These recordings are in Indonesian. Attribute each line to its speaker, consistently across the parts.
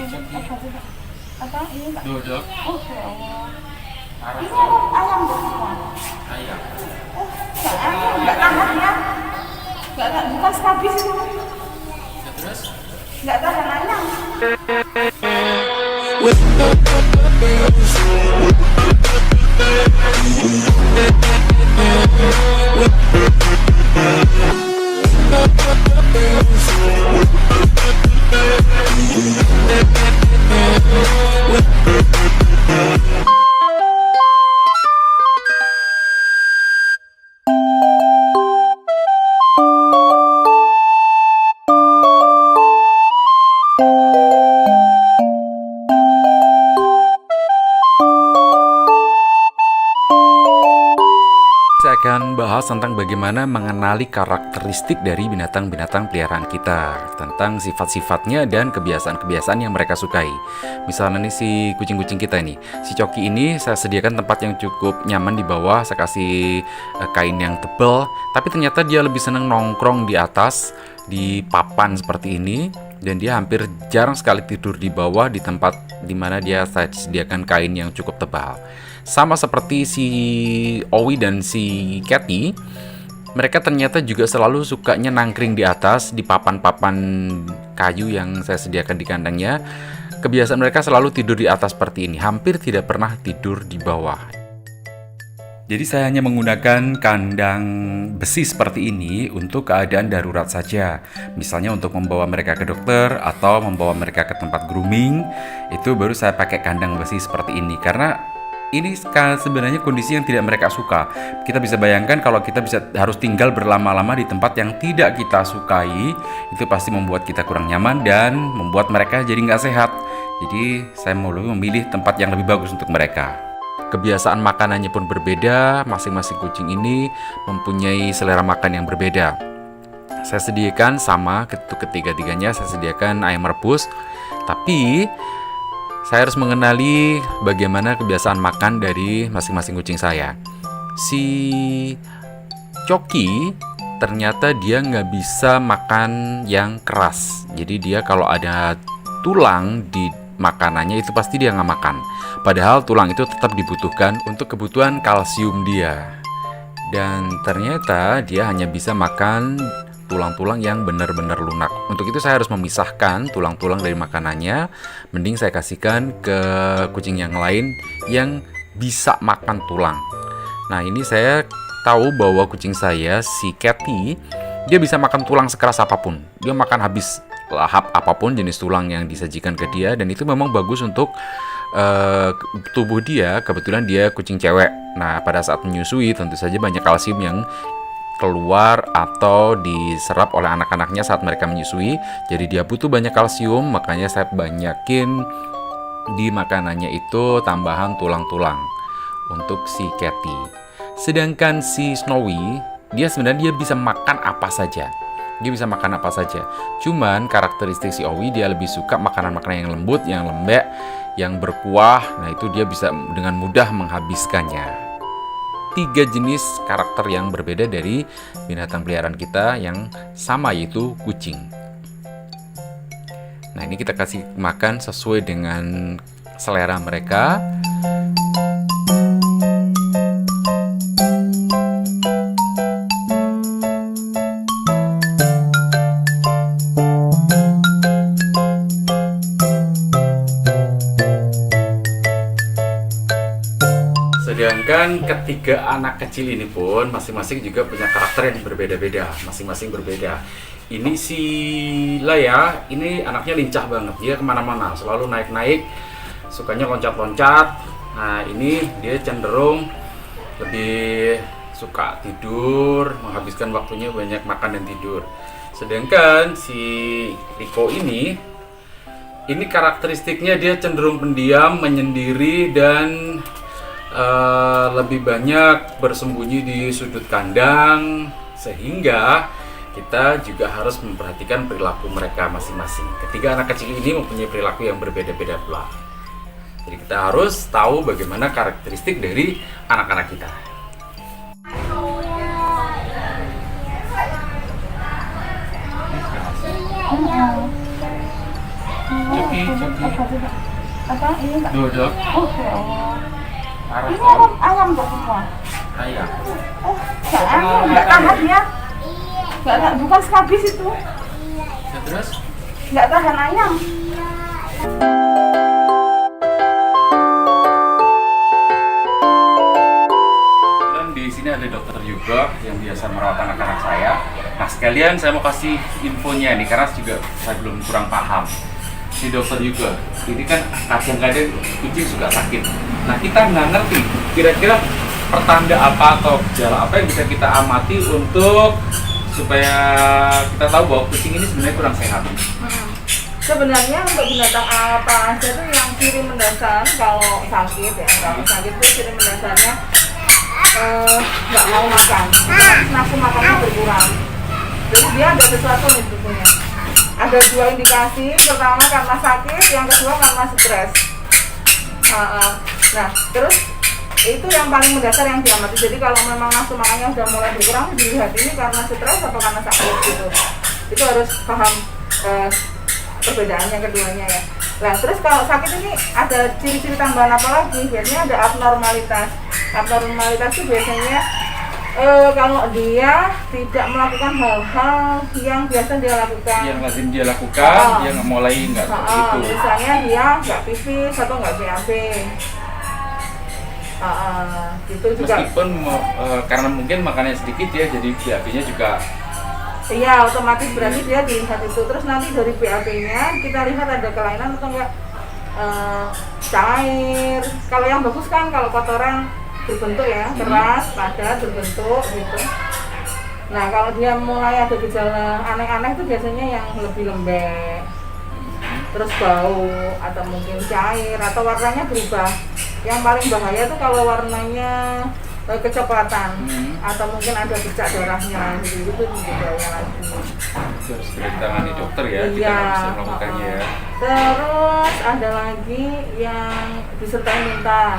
Speaker 1: Coki.
Speaker 2: Apa ini Pak?
Speaker 1: Dodok.
Speaker 2: Oh ya Allah.
Speaker 1: Arah
Speaker 2: Ini ayam semua.
Speaker 1: ayam.
Speaker 2: Oh, nggak tahan ya? Nggak bukan stabil itu.
Speaker 1: Terus
Speaker 2: Nggak tahan ayam.
Speaker 3: Saya akan bahas tentang bagaimana mengenali karakteristik dari binatang-binatang peliharaan kita, tentang sifat-sifatnya dan kebiasaan-kebiasaan yang mereka sukai. Misalnya nih si kucing-kucing kita ini, si Coki ini saya sediakan tempat yang cukup nyaman di bawah, saya kasih kain yang tebal, tapi ternyata dia lebih senang nongkrong di atas, di papan seperti ini, dan dia hampir jarang sekali tidur di bawah di tempat di mana saya sediakan kain yang cukup tebal. Sama seperti si Owi dan si Cathy, mereka ternyata juga selalu sukanya nangkring di atas, di papan-papan kayu yang saya sediakan di kandangnya. Kebiasaan mereka selalu tidur di atas seperti ini, hampir tidak pernah tidur di bawah. Jadi saya hanya menggunakan kandang besi seperti ini untuk keadaan darurat saja. Misalnya untuk membawa mereka ke dokter atau membawa mereka ke tempat grooming, itu baru saya pakai kandang besi seperti ini. Karena ini sebenarnya kondisi yang tidak mereka suka. Kita bisa bayangkan kalau kita harus tinggal berlama-lama di tempat yang tidak kita sukai, itu pasti membuat kita kurang nyaman dan membuat mereka jadi nggak sehat. Jadi saya mau lebih memilih tempat yang lebih bagus untuk mereka. Kebiasaan makanannya pun berbeda, masing-masing kucing ini mempunyai selera makan yang berbeda. Saya sediakan sama ketiga-tiganya, saya sediakan ayam rebus, tapi saya harus mengenali bagaimana kebiasaan makan dari masing-masing kucing saya. Si Coki ternyata dia nggak bisa makan yang keras. Jadi dia kalau ada tulang di makanannya itu pasti dia nggak makan. Padahal tulang itu tetap dibutuhkan untuk kebutuhan kalsium dia. Dan ternyata dia hanya bisa makan tulang-tulang yang benar-benar lunak. Untuk itu saya harus memisahkan tulang-tulang dari makanannya. Mending saya kasihkan ke kucing yang lain yang bisa makan tulang. Nah, ini saya tahu bahwa kucing saya, si Cathy, dia bisa makan tulang sekeras apapun. Dia makan habis lahap apapun jenis tulang yang disajikan ke dia, dan itu memang bagus untuk tubuh dia. Kebetulan dia kucing cewek. Nah, pada saat menyusui tentu saja banyak kalsium yang keluar atau diserap oleh anak-anaknya saat mereka menyusui. Jadi dia butuh banyak kalsium, makanya saya banyakin di makanannya itu tambahan tulang-tulang untuk si Cathy. Sedangkan si Snowy, dia sebenarnya bisa makan apa saja. Dia bisa makan apa saja. Cuman karakteristik si Owi, dia lebih suka makanan-makanan yang lembut, yang lembek, yang berkuah. Nah, itu dia bisa dengan mudah menghabiskannya. 3 jenis karakter yang berbeda dari binatang peliharaan kita yang sama, yaitu kucing. Nah, ini kita kasih makan sesuai dengan selera mereka. Sedangkan ketiga anak kecil ini pun masing-masing juga punya karakter yang berbeda-beda, masing-masing berbeda. Ini si Laya, ini anaknya lincah banget, dia kemana-mana, selalu naik-naik, sukanya loncat-loncat. Nah, ini dia cenderung lebih suka tidur, menghabiskan waktunya banyak makan dan tidur. Sedangkan si Rico ini karakteristiknya dia cenderung pendiam, menyendiri, dan lebih banyak bersembunyi di sudut kandang, sehingga kita juga harus memperhatikan perilaku mereka masing-masing. Ketiga anak kecil ini mempunyai perilaku yang berbeda-beda pula. Jadi kita harus tahu bagaimana karakteristik dari anak-anak kita.
Speaker 1: Coki. Cocok nih.
Speaker 2: Apa juga? Apa ini enggak?
Speaker 1: Dodok.
Speaker 2: Oh, ya Allah.
Speaker 1: Arah
Speaker 2: Ini
Speaker 1: tol.
Speaker 2: ayam kok semua.
Speaker 1: Ayam.
Speaker 2: Oh, enggak ayam, enggak tahan ya. Enggak, bukan skabis itu.
Speaker 1: Ya, terus?
Speaker 2: Enggak tahan ayam.
Speaker 3: Dan di sini ada dokter juga yang biasa merawat anak-anak saya. Nah, sekalian saya mau kasih infonya nih karena juga saya belum kurang paham. Si dokter juga, ini kan kadang-kadang kucing suka sakit. Nah, kita nggak ngerti kira-kira pertanda apa atau gejala apa yang bisa kita amati untuk supaya kita tahu bahwa kucing ini sebenarnya kurang sehat.
Speaker 2: Sebenarnya untuk binatang apa aja tuh yang ciri mendasar kalau sakit ya, kalau sakit tuh ciri mendasarnya nggak mau makan, nafsu makannya berkurang. Jadi dia ada sesuatu nih sebetulnya. Ada dua indikasi, pertama karena sakit, yang kedua karena stres. Nah, terus itu yang paling mendasar yang diamati. Jadi kalau memang nafsu makannya sudah mulai berkurang, dilihat ini karena stres atau karena sakit gitu. Itu harus paham perbedaannya keduanya ya. Nah, terus kalau sakit ini ada ciri-ciri tambahan apa lagi? Biasanya ada abnormalitas. Abnormalitas itu biasanya kalau dia tidak melakukan hal-hal yang biasa dia lakukan.
Speaker 3: Yang lazim dia lakukan, dia nggak mulai nggak seperti itu.
Speaker 2: Misalnya dia nggak pipis atau nggak BAB. Gitu juga.
Speaker 3: Meskipun karena mungkin makannya sedikit ya, jadi BAB-nya juga.
Speaker 2: Iya, otomatis berarti dia dilihat itu. Terus nanti dari BAB-nya kita lihat ada kelainan atau enggak cair. Kalau yang bagus kan kalau kotoran berbentuk ya, keras, padat, berbentuk gitu. Nah, kalau dia mulai ada gejala aneh-aneh itu biasanya yang lebih lembek, terus bau atau mungkin cair atau warnanya berubah. Yang paling bahaya tuh kalau warnanya kecoklatan atau mungkin ada bercak darahnya gitu itu bahaya lagi.
Speaker 3: Itu harus segera ditangani dokter ya, kita
Speaker 2: Iya,
Speaker 3: nggak bisa melakukannya ya.
Speaker 2: Terus ada lagi yang disertai muntah.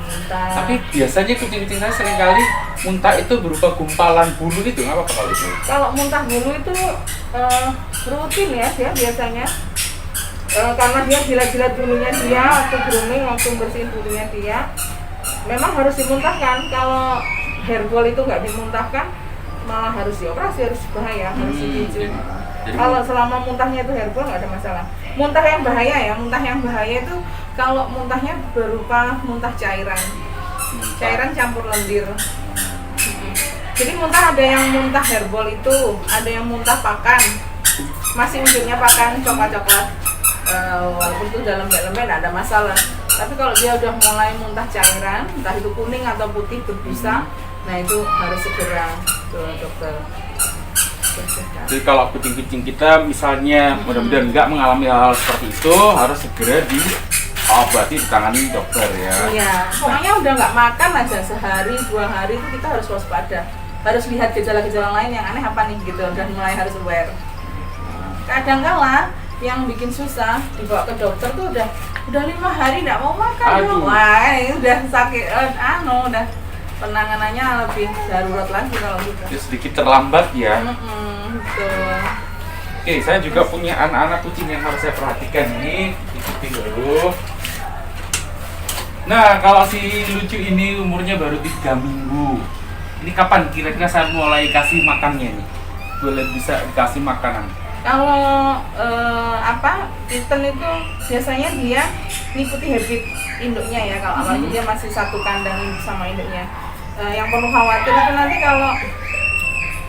Speaker 2: Muntah.
Speaker 3: Tapi biasanya kucing-kucing saya seringkali muntah itu berupa gumpalan bulu itu, nggak apa-apa kalau itu?
Speaker 2: Kalau muntah bulu itu rutin ya dia biasanya. Karena dia jilat-jilat bulunya dia waktu grooming, waktu bersihin bulunya dia memang harus dimuntahkan. Kalau hairball itu nggak dimuntahkan malah harus dioperasi, harus bahaya, harus dicuci. Kalau selama muntahnya itu hairball nggak ada masalah. Muntah yang bahaya ya, muntah yang bahaya itu kalau muntahnya berupa muntah cairan campur lendir. Jadi muntah ada yang muntah hairball itu, ada yang muntah pakan, masih ujungnya pakan coklat-coklat. Walaupun itu dalam lembek nggak ada masalah. Tapi kalau dia udah mulai muntah cairan, entah itu kuning atau putih berbusa, nah itu harus segera ke dokter.
Speaker 3: Jadi kalau kucing-kucing kita misalnya mudah-mudahan nggak mengalami hal seperti itu, harus segera diobati, ditangani dokter ya.
Speaker 2: Iya, pokoknya udah nggak makan aja sehari 2 hari itu kita harus waspada. Harus lihat gejala-gejala lain yang aneh apa nih gitu, dan mulai harus aware. Kadang-kala yang bikin susah dibawa ke dokter tuh udah 5 hari nggak mau makan.
Speaker 3: Aduh.
Speaker 2: Wah, ini udah sakit, udah penanganannya lebih darurat lagi kalau gitu.
Speaker 3: Itu sedikit terlambat ya.
Speaker 2: Betul.
Speaker 3: Oke, saya juga punya anak-anak kucing yang harus saya perhatikan nih. Ikuti dulu. Nah, kalau si lucu ini umurnya baru 3 minggu. Ini kapan kira-kira saya mulai kasih makannya nih? Boleh bisa dikasih makanan?
Speaker 2: Kalau kitten itu biasanya dia ngikuti habit induknya ya. Kalau apalagi dia masih satu kandang sama induknya. Yang perlu khawatir itu nanti kalau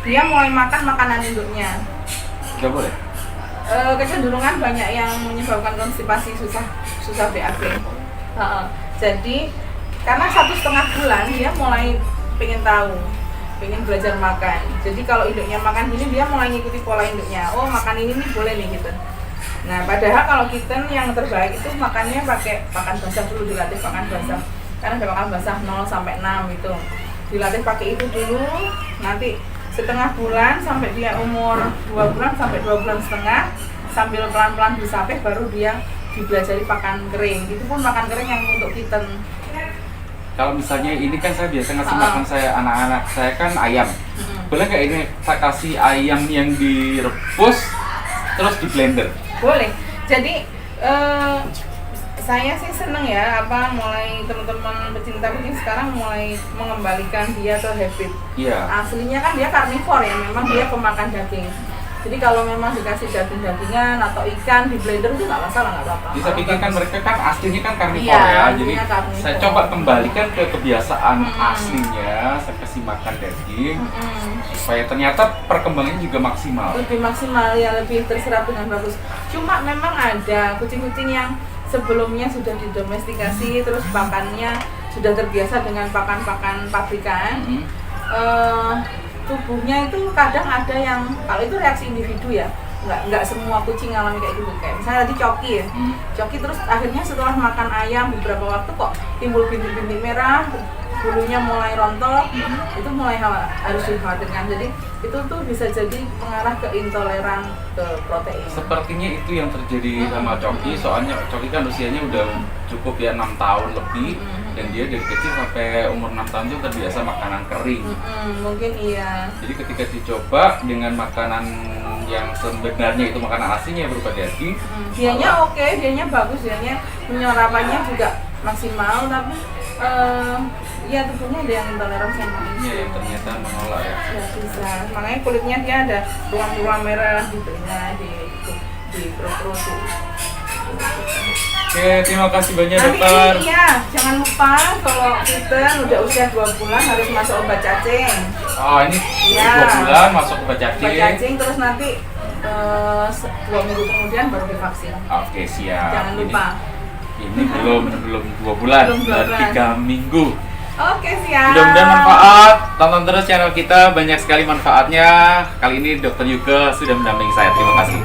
Speaker 2: dia mulai makan makanan induknya.
Speaker 3: Nggak boleh?
Speaker 2: Kecenderungan banyak yang menyebabkan konstipasi, susah BAB. Jadi karena 1,5 bulan dia mulai pengen belajar makan. Jadi kalau induknya makan gini dia mulai ngikuti pola induknya. Oh, makan ini nih boleh nih gitu. Nah, padahal kalau kitten yang terbaik itu makannya pakai pakan basah dulu, dilatih pakan basah. Karena ada pakan basah 0 sampai 6 gitu. Dilatih pakai itu dulu. Nanti setengah bulan sampai dia umur 2 bulan sampai 2 bulan setengah, sambil pelan-pelan disapih baru dia dibelajari pakan kering. Itu pun pakan kering yang untuk kitten.
Speaker 3: Kalau misalnya ini kan saya biasa ngasih makan saya anak-anak saya kan ayam. Boleh nggak ini saya kasih ayam yang direbus terus di blender?
Speaker 2: Boleh. Jadi Eh, saya sih seneng ya, mulai teman-teman pecinta kucing sekarang mulai mengembalikan dia ke habit.
Speaker 3: Iya.
Speaker 2: Aslinya kan dia karnivor ya, memang dia pemakan daging. Jadi kalau memang dikasih daging-dagingan atau ikan di blender itu nggak masalah, nggak apa-apa.
Speaker 3: Bisa pikir kan mereka kan aslinya kan karnivor
Speaker 2: Iya,
Speaker 3: ya, jadi
Speaker 2: aslinya karnivor.
Speaker 3: saya coba kembalikan ke kebiasaan aslinya, saya kasih makan daging supaya ternyata perkembangannya juga maksimal.
Speaker 2: Lebih maksimal ya, lebih terserap dengan bagus. Cuma memang ada kucing-kucing yang sebelumnya sudah didomestikasi, terus pakannya sudah terbiasa dengan pakan-pakan pabrikan. Tubuhnya itu kadang ada yang, kalau itu reaksi individu ya, nggak semua kucing ngalami kayak gitu. Kayak misalnya tadi Coki ya, Coki terus akhirnya setelah makan ayam beberapa waktu kok timbul bintik-bintik merah, bulunya mulai rontok, itu mulai harus dikhawatirkan. Jadi itu tuh bisa jadi pengarah ke intoleran ke protein.
Speaker 3: Sepertinya itu yang terjadi sama Coki, soalnya Coki kan usianya udah cukup ya 6 tahun lebih, dan dia dari kecil sampai umur 6 tahun itu terbiasa makanan kering.
Speaker 2: Mungkin iya.
Speaker 3: Jadi ketika dicoba dengan makanan yang sebenarnya itu makanan aslinya berupa daging,
Speaker 2: dianya oke, dianya bagus, dianya penyerapannya juga maksimal, tapi ya tubuhnya ada yang intoleran sama ini.
Speaker 3: ya ternyata menolak ya.
Speaker 2: Ya bisa, makanya kulitnya dia ada ruang-ruang merah di telinga, di perut-perut.
Speaker 3: Oke, terima kasih banyak
Speaker 2: Nanti
Speaker 3: dokter.
Speaker 2: ini ya, jangan lupa kalau kitten udah usia 2 bulan harus masuk obat cacing.
Speaker 3: Oh ini
Speaker 2: Iya.
Speaker 3: 2 bulan masuk obat cacing.
Speaker 2: Obat cacing terus nanti 2 minggu kemudian baru divaksin.
Speaker 3: Oke siap.
Speaker 2: Jangan lupa.
Speaker 3: Ini belum 2 bulan,
Speaker 2: Belum 2
Speaker 3: baru
Speaker 2: bulan.
Speaker 3: 3 minggu.
Speaker 2: Oke siap.
Speaker 3: Mudah-mudahan manfaat. Tonton terus channel kita, banyak sekali manfaatnya. Kali ini Dokter Yuga sudah mendampingi saya. Terima kasih.